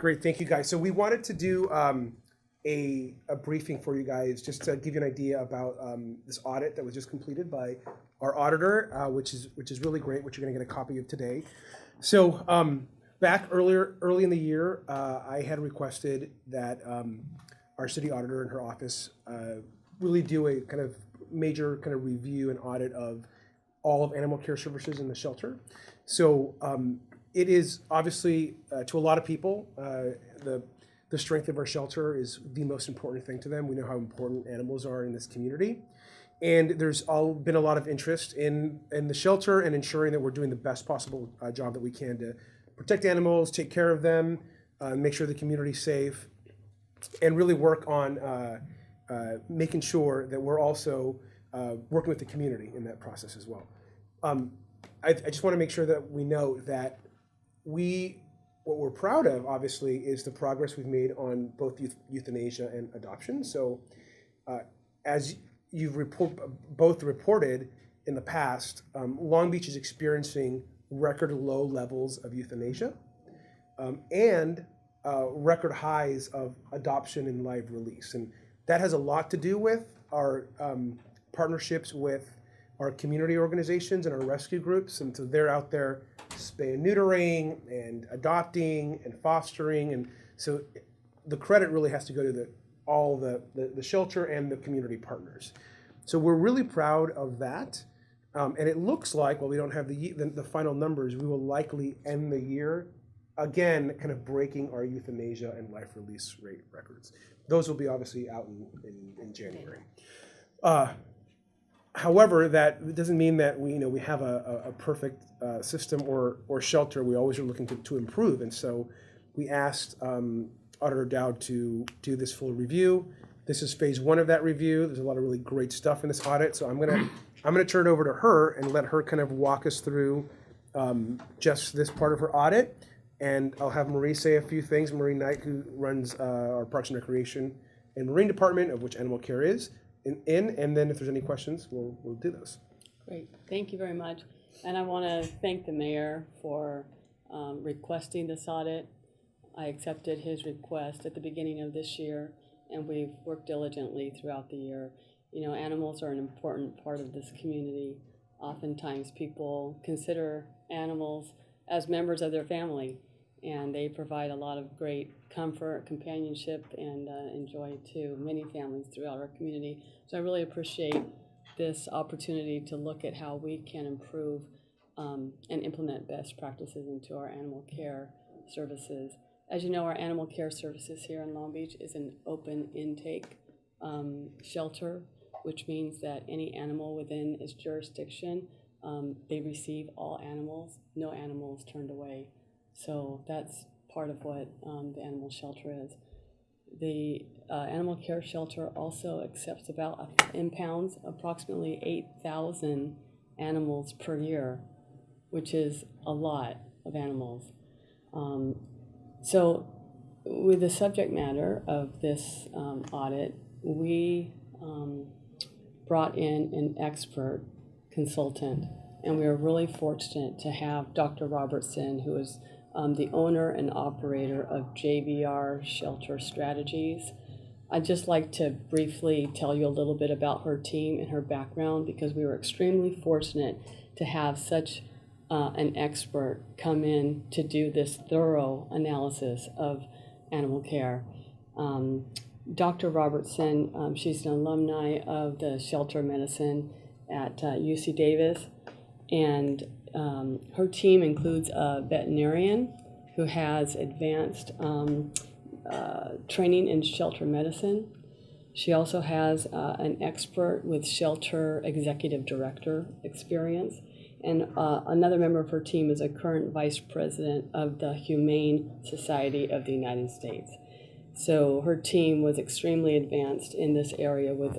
Great, thank you guys. So we wanted to do a briefing for you guys, just to give you an idea about this audit that was just completed by our auditor, which is really great, which you're going to get a copy of today. So back early in the year, I had requested that our city auditor in her office really do a kind of major kind of review and audit of all of animal care services in the shelter. So it is obviously, to a lot of people, the strength of our shelter is the most important thing to them. We know how important animals are in this community. And there's been a lot of interest in the shelter and ensuring that we're doing the best possible job that we can to protect animals, take care of them, make sure the community's safe, and really work on making sure that we're also working with the community in that process as well. I just want to make sure that we know that what we're proud of, obviously, is the progress we've made on both euthanasia and adoption. So as you've both reported in the past, Long Beach is experiencing record low levels of euthanasia and record highs of adoption and live release. And that has a lot to do with our partnerships with our community organizations and our rescue groups. And so they're out there spay and neutering and adopting and fostering. And so the credit really has to go to all the shelter and the community partners. So we're really proud of that. And it looks like, while we don't have the final numbers, we will likely end the year, again, kind of breaking our euthanasia and life release rate records. Those will be obviously out in January. However, that doesn't mean that we have a perfect system or shelter. We always are looking to improve. And so we asked Auditor Doud to do this full review. This is phase one of that review. There's a lot of really great stuff in this audit. So I'm gonna turn it over to her and let her kind of walk us through just this part of her audit. And I'll have Marie say a few things. Marie Knight, who runs our Parks and Recreation and Marine Department, of which animal care is, and then if there's any questions, we'll do those. Great, thank you very much. And I want to thank the mayor for requesting this audit. I accepted his request at the beginning of this year, and we've worked diligently throughout the year. You know, animals are an important part of this community. Oftentimes people consider animals as members of their family, and they provide a lot of great comfort, companionship, and joy to many families throughout our community. So I really appreciate this opportunity to look at how we can improve and implement best practices into our animal care services. As you know, our animal care services here in Long Beach is an open intake shelter, which means that any animal within its jurisdiction, they receive all animals, no animals turned away. So that's part of what the animal shelter is. The animal care shelter also accepts about impounds approximately 8,000 animals per year, which is a lot of animals. So with the subject matter of this audit, we brought in an expert consultant, and we are really fortunate to have Dr. Robertson, who is the owner and operator of JVR Shelter Strategies. I'd just like to briefly tell you a little bit about her team and her background, because we were extremely fortunate to have such an expert come in to do this thorough analysis of animal care. Dr. Robertson, she's an alumni of the shelter medicine at UC Davis, and her team includes a veterinarian who has advanced training in shelter medicine. She also has an expert with shelter executive director experience, and another member of her team is a current vice president of the Humane Society of the United States. So her team was extremely advanced in this area with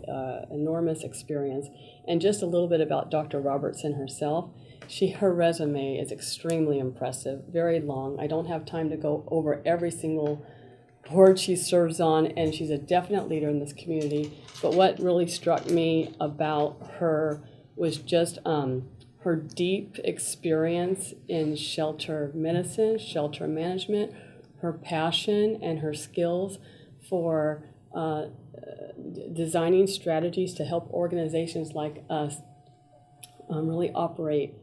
enormous experience. And just a little bit about Dr. Robertson herself. Her resume is extremely impressive, very long. I don't have time to go over every single board she serves on, and she's a definite leader in this community. But what really struck me about her was just her deep experience in shelter medicine, shelter management, her passion and her skills for designing strategies to help organizations like us really operate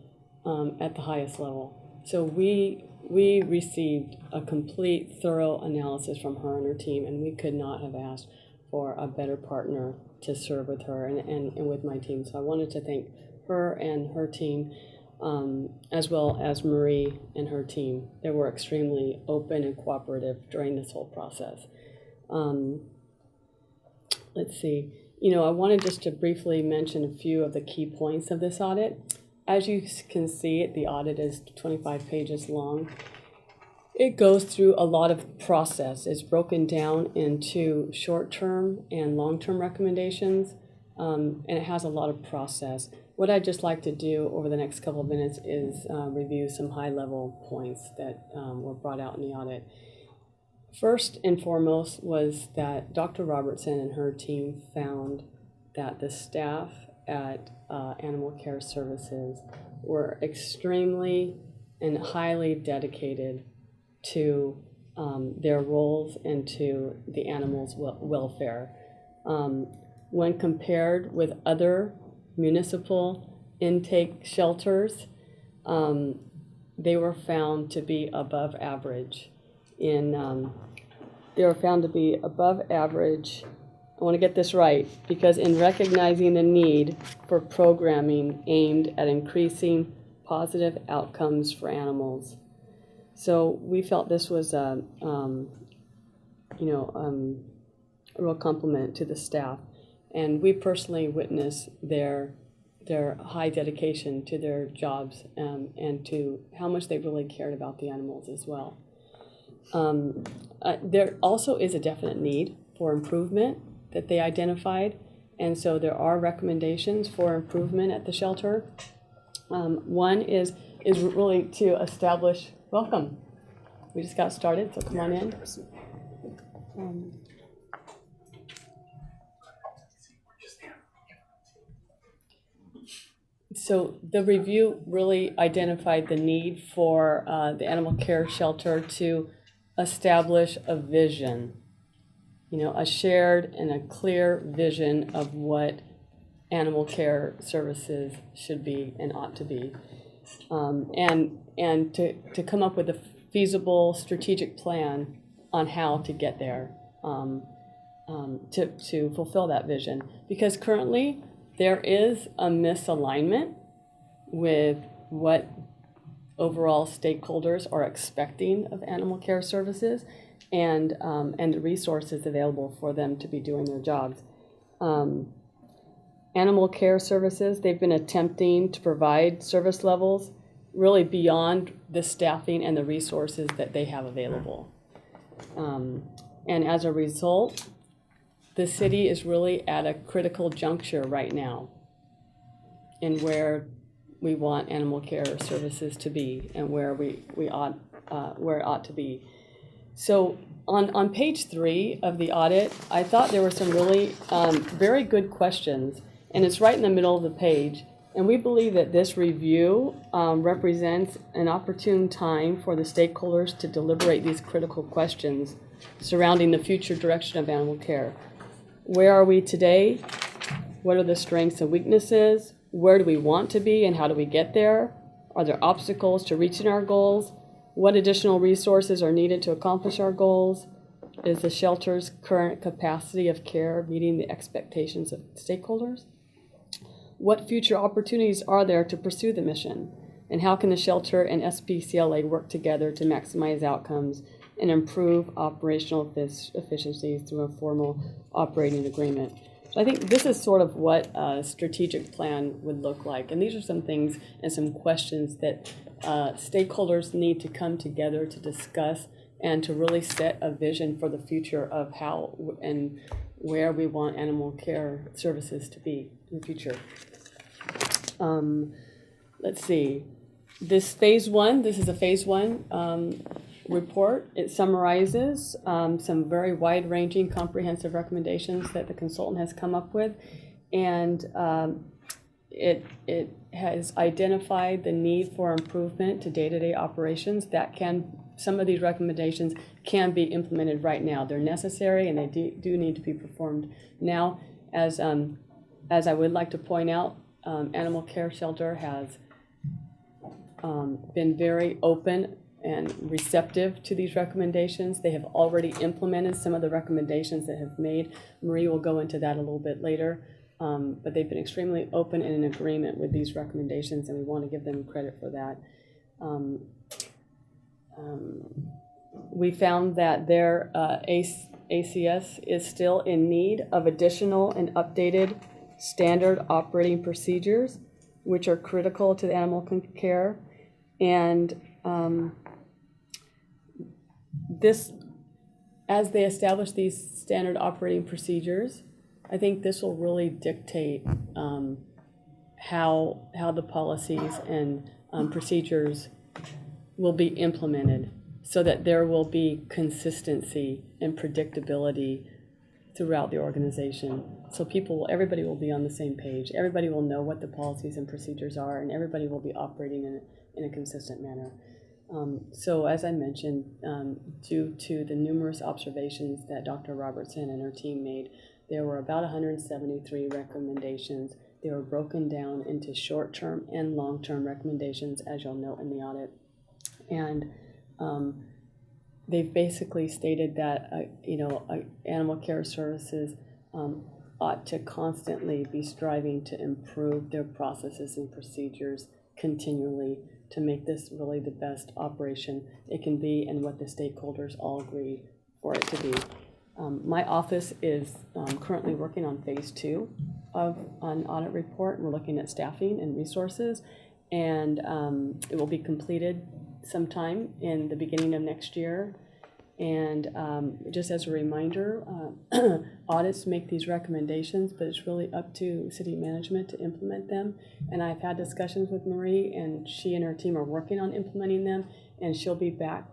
at the highest level. So we received a complete, thorough analysis from her and her team, and we could not have asked for a better partner to serve with her and with my team. So I wanted to thank her and her team, as well as Marie and her team. They were extremely open and cooperative during this whole process. Let's see. I wanted just to briefly mention a few of the key points of this audit. As you can see, the audit is 25 pages long. It goes through a lot of process. It's broken down into short-term and long-term recommendations, and it has a lot of process. What I'd just like to do over the next couple of minutes is review some high-level points that were brought out in the audit. First and foremost was that Dr. Robertson and her team found that the staff at Animal Care Services were extremely and highly dedicated to their roles and to the animals' welfare. When compared with other municipal intake shelters, they were found to be above average. They were found to be above average. I want to get this right, because in recognizing the need for programming aimed at increasing positive outcomes for animals. So we felt this was a real compliment to the staff, and we personally witnessed their high dedication to their jobs and to how much they really cared about the animals as well. There also is a definite need for improvement that they identified, and so there are recommendations for improvement at the shelter. One is really to establish, welcome, we just got started, so come on in. So the review really identified the need for the animal care shelter to establish a vision, a shared and a clear vision of what animal care services should be and ought to be, and to come up with a feasible strategic plan on how to get there, to fulfill that vision. Because currently there is a misalignment with what overall stakeholders are expecting of animal care services and the resources available for them to be doing their jobs. Animal care services, they've been attempting to provide service levels really beyond the staffing and the resources that they have available. And as a result, the city is really at a critical juncture right now in where we want animal care services to be and where it ought to be. So on page 3 of the audit, I thought there were some really very good questions, and it's right in the middle of the page. And we believe that this review represents an opportune time for the stakeholders to deliberate these critical questions surrounding the future direction of animal care. Where are we today? What are the strengths and weaknesses? Where do we want to be and how do we get there? Are there obstacles to reaching our goals? What additional resources are needed to accomplish our goals? Is the shelter's current capacity of care meeting the expectations of stakeholders? What future opportunities are there to pursue the mission? And how can the shelter and SPCLA work together to maximize outcomes and improve operational efficiencies through a formal operating agreement? So I think this is sort of what a strategic plan would look like. And these are some things and some questions that stakeholders need to come together to discuss and to really set a vision for the future of how and where we want animal care services to be in the future. Let's see. This is a phase 1 report. It summarizes some very wide-ranging, comprehensive recommendations that the consultant has come up with, and it has identified the need for improvement to day-to-day operations that can some of these recommendations can be implemented right now. They're necessary and they do need to be performed now. As I would like to point out, Animal Care Shelter has been very open and receptive to these recommendations. They have already implemented some of the recommendations that have made. Marie will go into that a little bit later, but they've been extremely open and in agreement with these recommendations, and we want to give them credit for that. We found that their ACS is still in need of additional and updated standard operating procedures, which are critical to the animal care. And as they establish these standard operating procedures, I think this will really dictate how the policies and procedures will be implemented, so that there will be consistency and predictability throughout the organization. So everybody will be on the same page. Everybody will know what the policies and procedures are, and everybody will be operating in a consistent manner. So as I mentioned, due to the numerous observations that Dr. Robertson and her team made, there were about 173 recommendations. They were broken down into short-term and long-term recommendations, as you'll note in the audit. And they've basically stated that animal care services ought to constantly be striving to improve their processes and procedures continually to make this really the best operation it can be and what the stakeholders all agree for it to be. My office is currently working on phase 2 of an audit report. We're looking at staffing and resources, and it will be completed sometime in the beginning of next year. And just as a reminder, audits make these recommendations, but it's really up to city management to implement them. And I've had discussions with Marie, and she and her team are working on implementing them, and she'll be back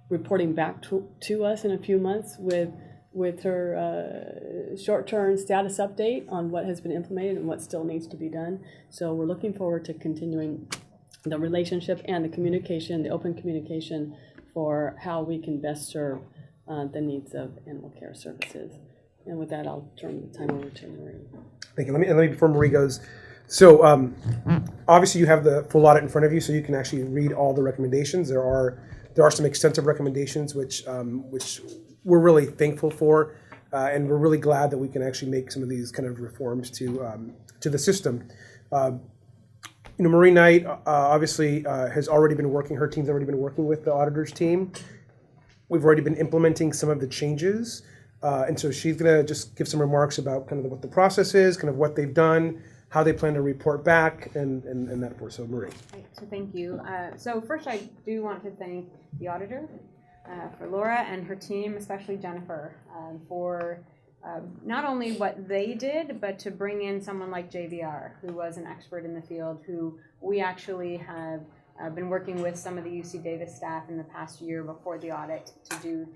reporting back to us in a few months with her short-term status update on what has been implemented and what still needs to be done. So we're looking forward to continuing the relationship and the communication, the open communication, for how we can best serve the needs of animal care services. And with that, I'll turn the time over to Marie. Thank you. Let me before Marie goes. So obviously you have the full audit in front of you, so you can actually read all the recommendations. There are some extensive recommendations which we're really thankful for, and we're really glad that we can actually make some of these kind of reforms to the system. Marie Knight obviously has already been working, her team's already been working with the auditor's team. We've already been implementing some of the changes. And so she's gonna just give some remarks about kind of what the process is, kind of what they've done, how they plan to report back, and that forth. So Marie. Right, so thank you. So first I do want to thank the auditor for Laura and her team, especially Jennifer, for not only what they did, but to bring in someone like JVR, who was an expert in the field, who we actually have been working with some of the UC Davis staff in the past year before the audit to do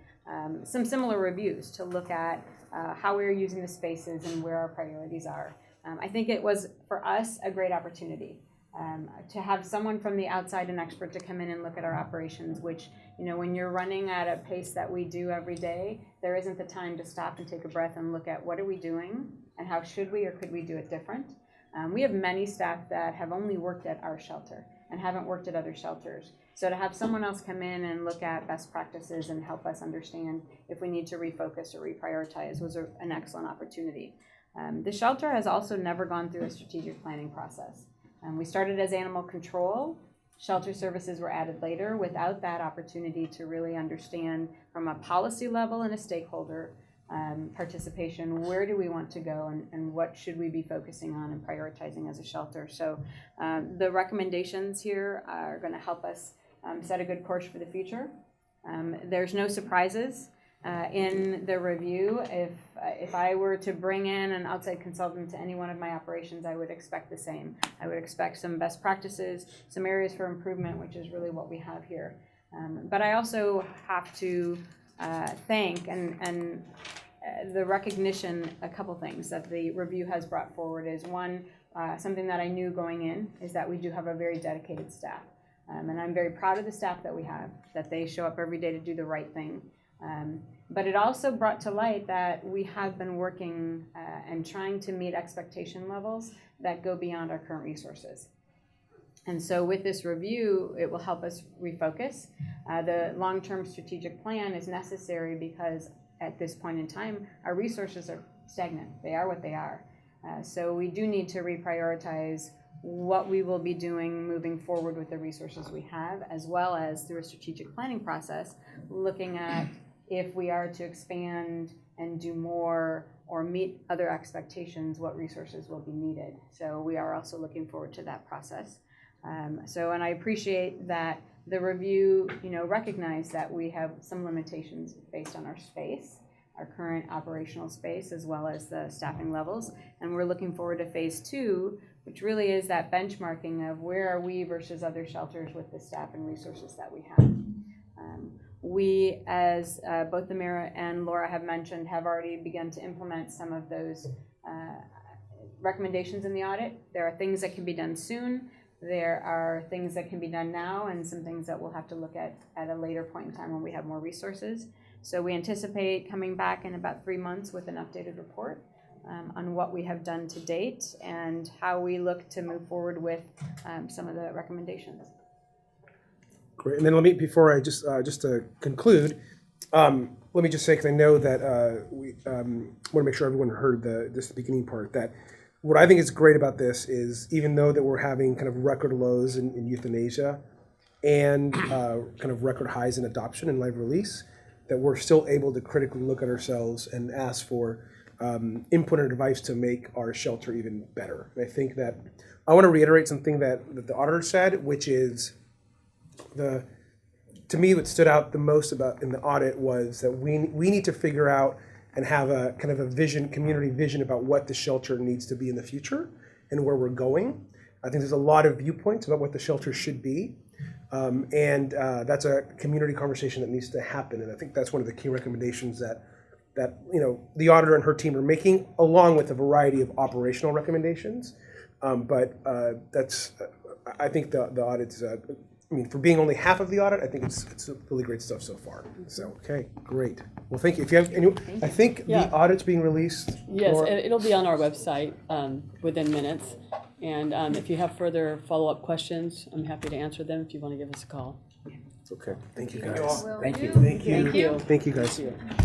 some similar reviews to look at how we're using the spaces and where our priorities are. I think it was, for us, a great opportunity to have someone from the outside, an expert, to come in and look at our operations, which, when you're running at a pace that we do every day, there isn't the time to stop and take a breath and look at what are we doing and how should we or could we do it different. We have many staff that have only worked at our shelter and haven't worked at other shelters. So to have someone else come in and look at best practices and help us understand if we need to refocus or reprioritize was an excellent opportunity. The shelter has also never gone through a strategic planning process. We started as animal control. Shelter services were added later without that opportunity to really understand from a policy level and a stakeholder participation, where do we want to go and what should we be focusing on and prioritizing as a shelter. So the recommendations here are going to help us set a good course for the future. There's no surprises in the review. If I were to bring in an outside consultant to any one of my operations, I would expect the same. I would expect some best practices, some areas for improvement, which is really what we have here. But I also have to thank and the recognition, a couple things that the review has brought forward is, one, something that I knew going in is that we do have a very dedicated staff. And I'm very proud of the staff that we have, that they show up every day to do the right thing. But it also brought to light that we have been working and trying to meet expectation levels that go beyond our current resources. And so with this review, it will help us refocus. The long-term strategic plan is necessary because at this point in time, our resources are stagnant. They are what they are. So we do need to reprioritize what we will be doing moving forward with the resources we have, as well as through a strategic planning process, looking at if we are to expand and do more or meet other expectations, what resources will be needed. So we are also looking forward to that process. And I appreciate that the review, recognized that we have some limitations based on our space, our current operational space, as well as the staffing levels. And we're looking forward to phase 2, which really is that benchmarking of where are we versus other shelters with the staff and resources that we have. We, as both the mayor and Laura have mentioned, have already begun to implement some of those recommendations in the audit. There are things that can be done soon. There are things that can be done now, and some things that we'll have to look at a later point in time when we have more resources. So we anticipate coming back in about 3 months with an updated report on what we have done to date and how we look to move forward with some of the recommendations. Great. And then let me, before I just to conclude, let me just say, because I know that we want to make sure everyone heard the beginning part, that what I think is great about this is even though that we're having kind of record lows in euthanasia and kind of record highs in adoption and live release, that we're still able to critically look at ourselves and ask for input and advice to make our shelter even better. And I think that I want to reiterate something that the auditor said, which is to me what stood out the most about in the audit was that we need to figure out and have a kind of a vision, community vision about what the shelter needs to be in the future and where we're going. I think there's a lot of viewpoints about what the shelter should be. And that's a community conversation that needs to happen. And I think that's one of the key recommendations that the auditor and her team are making, along with a variety of operational recommendations. But I think the audit's, for being only half of the audit, I think it's really great stuff so far. So, okay, great. Well, thank you. If you have any, I think the audit's being released. Yes, Laura? it'll be on our website within minutes. And if you have further follow-up questions, I'm happy to answer them if you want to give us a call. It's okay. Thank you, guys. Thank you. Thank you. Thank you. Thank you, guys. Thank you.